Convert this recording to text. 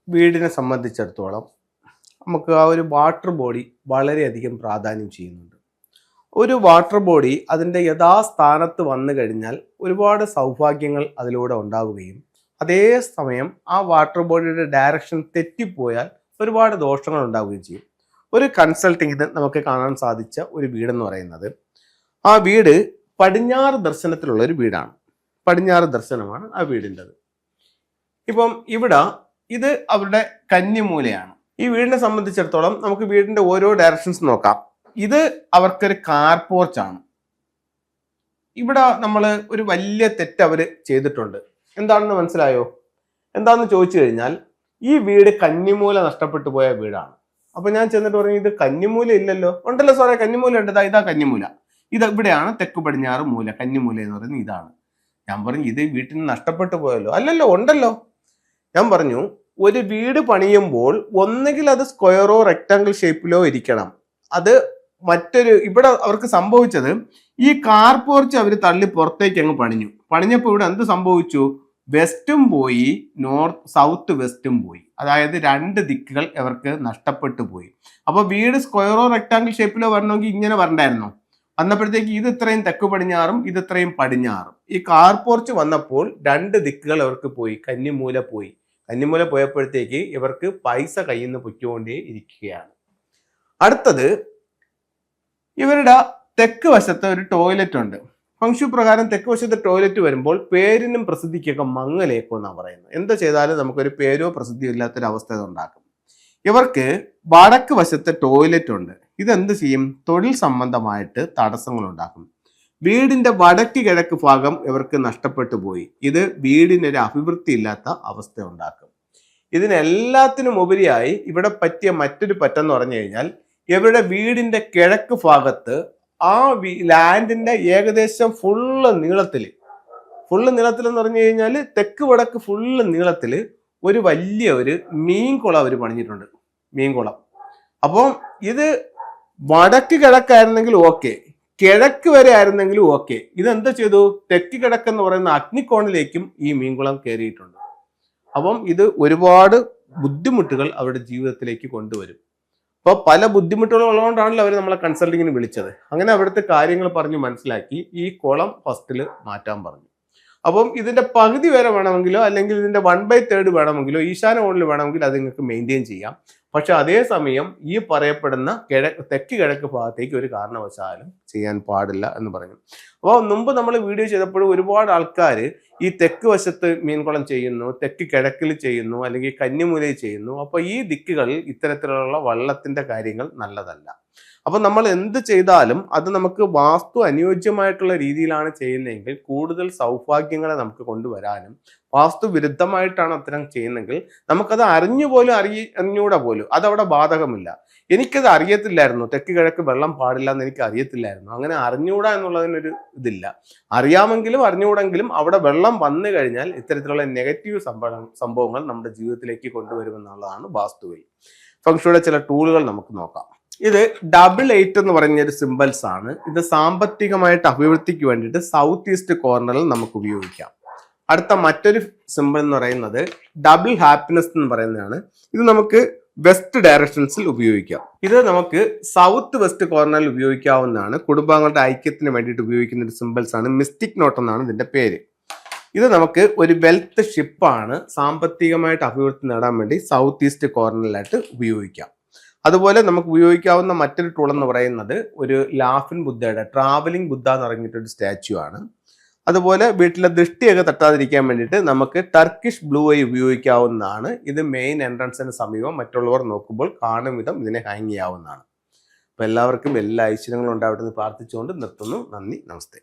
വീടിനെ സംബന്ധിച്ചിടത്തോളം നമുക്ക് ആ ഒരു വാട്ടർ ബോഡി വളരെയധികം പ്രാധാന്യം ചെയ്യുന്നുണ്ട്. ഒരു വാട്ടർ ബോഡി അതിൻ്റെ യഥാസ്ഥാനത്ത് വന്നു കഴിഞ്ഞാൽ ഒരുപാട് സൗഭാഗ്യങ്ങൾ അതിലൂടെ ഉണ്ടാവുകയും അതേസമയം ആ വാട്ടർ ബോഡിയുടെ ഡയറക്ഷൻ തെറ്റിപ്പോയാൽ ഒരുപാട് ദോഷങ്ങൾ ഉണ്ടാവുകയും ചെയ്യും. ഒരു കൺസൾട്ടിങ്ങിന് നമുക്ക് കാണാൻ സാധിച്ച ഒരു വീടെന്ന് പറയുന്നത്, ആ വീട് പടിഞ്ഞാറ് ദർശനത്തിലുള്ള ഒരു വീടാണ്. പടിഞ്ഞാറ് ദർശനമാണ് ആ വീടിൻ്റെത്. ഇപ്പം ഇവിടെ ഇത് അവരുടെ കന്നിമൂലയാണ്. ഈ വീടിനെ സംബന്ധിച്ചിടത്തോളം നമുക്ക് വീടിന്റെ ഓരോ ഡയറക്ഷൻസ് നോക്കാം. ഇത് അവർക്കൊരു കാർ പോർച്ചാണ്. ഇവിടെ നമ്മൾ ഒരു വലിയ തെറ്റ് അവർ ചെയ്തിട്ടുണ്ട്. എന്താണെന്ന് മനസ്സിലായോ? എന്താണെന്ന് ചോദിച്ചു കഴിഞ്ഞാൽ, ഈ വീട് കന്നിമൂല നഷ്ടപ്പെട്ടു പോയ വീടാണ്. അപ്പൊ ഞാൻ ചെന്നിട്ട് പറഞ്ഞു, ഇത് കന്നിമൂല ഇല്ലല്ലോ. ഉണ്ടല്ലോ സാറേ, കന്നിമൂല ഉണ്ട്, ഇതാ കന്നിമൂല, ഇത് ഇവിടെയാണ് തെക്ക് പടിഞ്ഞാറ് മൂല, കന്നിമൂല എന്ന് പറയുന്നത് ഇതാണ്. ഞാൻ പറഞ്ഞു, ഇത് വീട്ടിൽ നിന്ന് നഷ്ടപ്പെട്ടു പോയല്ലോ. അല്ലല്ലോ, ഉണ്ടല്ലോ. ഞാൻ പറഞ്ഞു, ഒരു വീട് പണിയുമ്പോൾ ഒന്നുകിൽ അത് സ്ക്വയറോ റെക്ടാങ്കിൾ ഷേപ്പിലോ ഇരിക്കണം. അത് ഇവിടെ അവർക്ക് സംഭവിച്ചത്, ഈ കാർ പോർച്ച് അവർ തള്ളി പുറത്തേക്ക് അങ്ങ് പണിഞ്ഞപ്പോൾ ഇവിടെ എന്ത് സംഭവിച്ചു? വെസ്റ്റും പോയി, സൗത്ത് വെസ്റ്റും പോയി. അതായത് രണ്ട് ദിക്കുകൾ അവർക്ക് നഷ്ടപ്പെട്ടു പോയി. അപ്പൊ വീട് സ്ക്വയറോ റെക്ടാങ്കിൾ ഷേപ്പിലോ വരണമെങ്കിൽ ഇങ്ങനെ വരണ്ടായിരുന്നോ? വന്നപ്പോഴത്തേക്ക് ഇത് ഇത്രയും തെക്ക് പടിഞ്ഞാറും ഇത് ഇത്രയും പടിഞ്ഞാറും. ഈ കാർ പോർച്ച് വന്നപ്പോൾ രണ്ട് ദിക്കുകൾ അവർക്ക് പോയി, കന്നിമൂല പോയി. കന്നിമൂല പോയപ്പോഴത്തേക്ക് ഇവർക്ക് പൈസ കയ്യിൽ നിന്ന് പൊയ്ക്കൊണ്ടേ ഇരിക്കുകയാണ്. അടുത്തത്, ഇവരുടെ തെക്ക് വശത്ത് ഒരു ടോയ്ലറ്റ് ഉണ്ട്. ഫംഗ്ഷു പ്രകാരം തെക്ക് വശത്ത് ടോയ്ലറ്റ് വരുമ്പോൾ പേരിനും പ്രസിദ്ധിക്കൊക്കെ മങ്ങലേക്കും എന്നാണ് പറയുന്നത്. എന്താ ചെയ്താലും നമുക്കൊരു പേരോ പ്രസിദ്ധിയോ ഇല്ലാത്തൊരവസ്ഥ ഉണ്ടാക്കും. ഇവർക്ക് വടക്ക് വശത്ത് ടോയ്ലറ്റ് ഉണ്ട്. ഇതെന്ത് ചെയ്യും? തൊഴിൽ സംബന്ധമായിട്ട് തടസ്സങ്ങൾ ഉണ്ടാക്കും. വീടിന്റെ വടക്ക് കിഴക്ക് ഭാഗം ഇവർക്ക് നഷ്ടപ്പെട്ടു പോയി. ഇത് വീടിനൊരു അഭിവൃദ്ധി ഇല്ലാത്ത അവസ്ഥ ഉണ്ടാക്കും. ഇതിനെല്ലാത്തിനും ഉപരിയായി ഇവിടെ പറ്റിയ മറ്റൊരു പറ്റെന്ന് പറഞ്ഞു കഴിഞ്ഞാൽ, ഇവരുടെ വീടിന്റെ കിഴക്ക് ഭാഗത്ത് ആ ലാൻഡിന്റെ ഏകദേശം ഫുള്ള് നീളത്തിൽ എന്ന് പറഞ്ഞു കഴിഞ്ഞാൽ തെക്ക് വടക്ക് ഫുള്ള് നീളത്തിൽ ഒരു വലിയ ഒരു മീൻകുളം അവർ പണിഞ്ഞിട്ടുണ്ട്. മീൻകുളം. അപ്പം ഇത് വടക്ക് കിഴക്കായിരുന്നെങ്കിൽ ഓക്കെ, കിഴക്ക് വരെ ആയിരുന്നെങ്കിലും ഓക്കെ. ഇതെന്താ ചെയ്തു? തെക്ക് കിഴക്കെന്ന് പറയുന്ന അഗ്നിക്കോണിലേക്കും ഈ മീൻകുളം കയറിയിട്ടുണ്ട്. അപ്പം ഇത് ഒരുപാട് ബുദ്ധിമുട്ടുകൾ അവരുടെ ജീവിതത്തിലേക്ക് കൊണ്ടുവരും. അപ്പോൾ പല ബുദ്ധിമുട്ടുകൾ ഉള്ളതുകൊണ്ടാണല്ലോ അവർ നമ്മളെ കൺസൾട്ടിങ്ങിന് വിളിച്ചത്. അങ്ങനെ അവിടുത്തെ കാര്യങ്ങൾ പറഞ്ഞ് മനസ്സിലാക്കി ഈ കുളം ഫസ്റ്റിൽ മാറ്റാൻ പറഞ്ഞു. അപ്പം ഇതിന്റെ പകുതി വരെ വേണമെങ്കിലോ അല്ലെങ്കിൽ ഇതിന്റെ 1/3 വേണമെങ്കിലോ ഈശാന കോണിൽ വേണമെങ്കിൽ അത് നിങ്ങൾക്ക് മെയിൻറ്റെയിൻ ചെയ്യാം. പക്ഷെ അതേസമയം ഈ പറയപ്പെടുന്ന തെക്ക് കിഴക്ക് ഭാഗത്തേക്ക് ഒരു കാരണവശാലും ചെയ്യാൻ പാടില്ല എന്ന് പറഞ്ഞു. അപ്പോൾ മുമ്പ് നമ്മൾ വീഡിയോ ചെയ്തപ്പോഴും ഒരുപാട് ആൾക്കാർ ഈ തെക്ക് വശത്ത് മീൻകുളം ചെയ്യുന്നു, തെക്ക് കിഴക്കിൽ ചെയ്യുന്നു, അല്ലെങ്കിൽ കന്നിമൂലയിൽ ചെയ്യുന്നു. അപ്പോൾ ഈ ദിക്കുകളിൽ ഇത്തരത്തിലുള്ള വള്ളത്തിന്റെ കാര്യങ്ങൾ നല്ലതല്ല. അപ്പൊ നമ്മൾ എന്ത് ചെയ്താലും അത് നമുക്ക് വാസ്തു അനുയോജ്യമായിട്ടുള്ള രീതിയിലാണ് ചെയ്യുന്നതെങ്കിൽ കൂടുതൽ സൗഭാഗ്യങ്ങളെ നമുക്ക് കൊണ്ടുവരാനും, വാസ്തു വിരുദ്ധമായിട്ടാണ് അത്തരം ചെയ്യുന്നതെങ്കിൽ നമുക്കത് അറിഞ്ഞൂടാ പോലും അതവിടെ ബാധകമില്ല. എനിക്കത് അറിയത്തില്ലായിരുന്നു, തെക്ക് കിഴക്ക് വെള്ളം പാടില്ല എന്ന് എനിക്ക് അറിയത്തില്ലായിരുന്നു. അങ്ങനെ അറിഞ്ഞൂടാ എന്നുള്ളതിനൊരു ഇതില്ല. അറിയാമെങ്കിലും അറിഞ്ഞൂടെങ്കിലും അവിടെ വെള്ളം വന്നു കഴിഞ്ഞാൽ ഇത്തരത്തിലുള്ള നെഗറ്റീവ് സംഭവങ്ങൾ നമ്മുടെ ജീവിതത്തിലേക്ക് കൊണ്ടുവരുമെന്നുള്ളതാണ് വാസ്തുവിൽ. ഫംഗ്ഷയുടെ ചില ടൂളുകൾ നമുക്ക് നോക്കാം. ഇത് 8 എന്ന് പറഞ്ഞ ഒരു സിമ്പിൾസ് ആണ്. ഇത് സാമ്പത്തികമായിട്ട് അഭിവൃദ്ധിക്ക് വേണ്ടിയിട്ട് സൗത്ത് ഈസ്റ്റ് കോർണറിൽ നമുക്ക് ഉപയോഗിക്കാം. അടുത്ത മറ്റൊരു സിമ്പിൾ എന്ന് പറയുന്നത് ഡബിൾ ഹാപ്പിനെസ് എന്ന് പറയുന്നതാണ്. ഇത് നമുക്ക് വെസ്റ്റ് ഡയറക്ഷൻസിൽ ഉപയോഗിക്കാം. ഇത് നമുക്ക് സൗത്ത് വെസ്റ്റ് കോർണറിൽ ഉപയോഗിക്കാവുന്നതാണ്. കുടുംബാംഗങ്ങളുടെ ഐക്യത്തിന് വേണ്ടിയിട്ട് ഉപയോഗിക്കുന്ന ഒരു സിമ്പിൾസ് ആണ്. മിസ്റ്റിക് നോട്ട് എന്നാണ് ഇതിന്റെ പേര്. ഇത് നമുക്ക് ഒരു വെൽത്ത് ഷിപ്പാണ്. സാമ്പത്തികമായിട്ട് അഭിവൃദ്ധി നേടാൻ വേണ്ടി സൗത്ത് ഈസ്റ്റ് കോർണറിലായിട്ട് ഉപയോഗിക്കാം. അതുപോലെ നമുക്ക് ഉപയോഗിക്കാവുന്ന മറ്റൊരു ടൂൾ എന്ന് പറയുന്നത് ഒരു ലാഫിൻ ബുദ്ധയുടെ ട്രാവലിംഗ് ബുദ്ധ എന്ന് പറഞ്ഞിട്ടൊരു സ്റ്റാച്യു ആണ്. അതുപോലെ വീട്ടിലെ ദൃഷ്ടിയൊക്കെ തട്ടാതിരിക്കാൻ വേണ്ടിയിട്ട് നമുക്ക് ടർക്കിഷ് ബ്ലൂ ഐ ഉപയോഗിക്കാവുന്നതാണ്. ഇത് മെയിൻ എൻട്രൻസിന് സമീപം മറ്റുള്ളവർ നോക്കുമ്പോൾ കാണും വിധം ഇതിനെ ഹാങ് ചെയ്യാവുന്നതാണ്. അപ്പോൾ എല്ലാവർക്കും എല്ലാ ഐശ്വര്യങ്ങളും ഉണ്ടാവട്ടെ എന്ന് പ്രാർത്ഥിച്ചുകൊണ്ട് നിർത്തുന്നു. നന്ദി, നമസ്തേ.